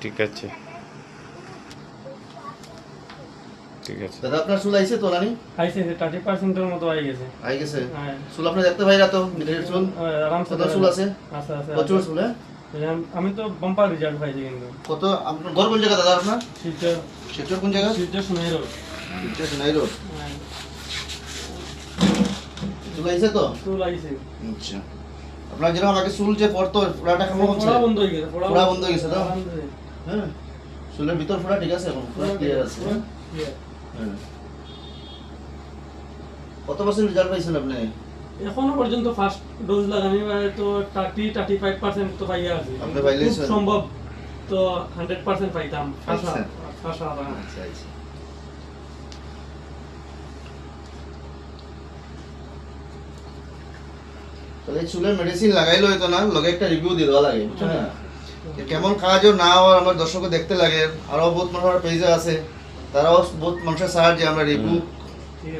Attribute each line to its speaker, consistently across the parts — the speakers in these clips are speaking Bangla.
Speaker 1: ঠিক আছে ঠিক আছে।
Speaker 2: দাদা আপনার চুল আইছে তো রানি?
Speaker 3: আইছে 30% মতো আই গেছে।
Speaker 2: আই গেছে?
Speaker 3: হ্যাঁ।
Speaker 2: চুল আপনি দেখতে পাইরা তো মিডিলের চুল?
Speaker 3: আরামসে
Speaker 2: কত চুল আছে?
Speaker 3: আছে আছে।
Speaker 2: প্রচুর চুল হ্যাঁ?
Speaker 3: আমি তো বাম্পার রেজাল্ট পাইছি কিন্তু।
Speaker 2: কত আপনার ঘর কোন জায়গা দাদা আপনার?
Speaker 3: শিলচর।
Speaker 2: শিলচর কোন জায়গা?
Speaker 3: শিলচর সোনাই রোড।
Speaker 2: শিলচর সোনাই রোড। চুল আইছে তো?
Speaker 3: চুল আইছে।
Speaker 2: আচ্ছা। আপনার যেরকম আগে চুল যে পড়তো ফোড়াটা কেমন হচ্ছে?
Speaker 3: ফোড়া বন্ধ হয়ে গেছে।
Speaker 2: ফোড়া বন্ধ হয়ে গেছে তো?
Speaker 3: আরামসে।
Speaker 2: হ্যাঁ। চুলের ভিতর ফোড়া ঠিক আছে এখন? ফোড়া ক্লিয়ার আছে। হ্যাঁ?
Speaker 3: ক্লিয়ার।
Speaker 2: হ্যাঁ। কত পার্সেন্ট রেজাল্ট পাইছেন আপনি?
Speaker 3: এখনো পর্যন্ত ফার্স্ট ডোজ লাগানি তো 30-35% তো পাইয়া আছে।
Speaker 2: আপনি পাইলেছেন?
Speaker 3: খুব সম্ভব তো 100% পাইতাম। আশা
Speaker 2: আচ্ছা।
Speaker 3: আশা
Speaker 2: আচ্ছা আচ্ছা। তাহলে এই চুলের মেডিসিন লাগাইলো হয়তো না, লগে একটা রিভিউ দিয়ে দেওয়া লাগে বুঝছেন না? যে কেমন কাজ ও না আর আমার দর্শকও দেখতে লাগে, আরো বহুত মানুষের পেজে আছে, তারাও বহুত মানুষের সাহায্যে আমরা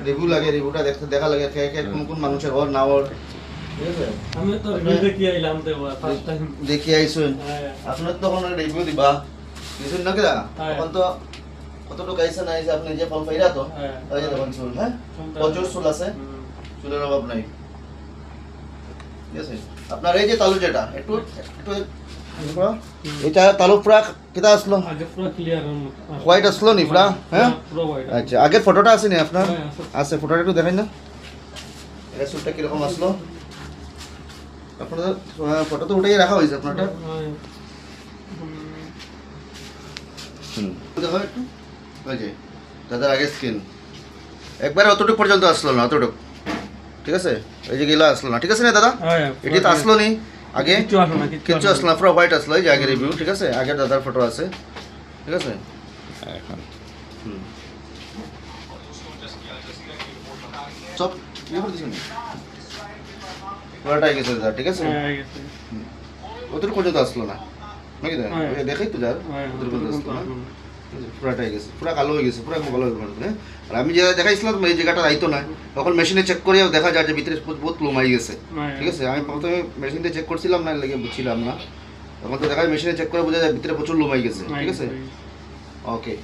Speaker 2: রিভিউ লাগে, রিভিউটা দেখতে দেখা লাগে কে কে কোন কোন মানুষের হওয়ার না হওয়ার, ঠিক আছে?
Speaker 3: আমি তো রিভিউ দেখি আইলাম তো ফার্স্ট টাইম।
Speaker 2: দেখি আইসুন আপনার তখন রিভিউ দিবা দিছেন না কেরা তখন তো কতটুকু আইসে না আইসে আপনি যে ফল পাইরা তো তাই যে তখন চুল হ্যাঁ প্রচুর চুল আছে, চুলের অভাব নাই, ঠিক আছে? আপনার এই যে তালু যেটা একটু একটু এটা তালু পুরা কিতা আসলো
Speaker 3: আগে পুরো ক্লিয়ার
Speaker 2: হোয়াইট আসলো নি পুরা হ্যাঁ?
Speaker 3: পুরো হোয়াইট।
Speaker 2: আচ্ছা আগের ফটোটা আছে নি আপনার?
Speaker 3: হ্যাঁ, আছে।
Speaker 2: আছে, ফটোটা একটু দেখাই না এটা চুলটা কিরকম আসলো আপনার ফটো তো উঠেই রাখা হয়েছে আপনারটা দেখো একটু ওই যে দাদার আগে স্কিন একবারে অতটুকু পর্যন্ত আসলো না, অতটুকু ঠিক আছে, এই যে গিলা আসলো না, ঠিক আছে না দাদা? এটি তো আসলো নি আগে কিচ্ছু আসলো না, পুরো হোয়াইট আসলো, এই যে আগে রিভিউ, ঠিক আছে? আগে দাদার ফটো আছে, ঠিক আছে?
Speaker 1: এখন
Speaker 2: সব ইয়ে করে দিছেন পুরোটাই গেছে দাদা, ঠিক আছে? অতটুকু পর্যন্ত আসলো না নাকি দাদা? দেখাই তো যার অতটুকু পর্যন্ত আসলো না, পুরাটাই গেছে, পুরা কালো হয়ে গেছে, পুরা কালো হয়ে গেছে। আর আমি যে দেখাইছিলাম এই জায়গাটা আইতো না, তখন মেশিনে চেক করে দেখা যায় যে ভিতরে বহুত লোমাই গেছে, ঠিক আছে? আমি প্রথমে মেশিন দিয়ে চেক করছিলাম না, লেগে বুঝছিলাম না, তখন তো দেখা যায় মেশিনে চেক করে বোঝা যায় ভিতরে প্রচুর লোমাই গেছে, ঠিক আছে? ওকে।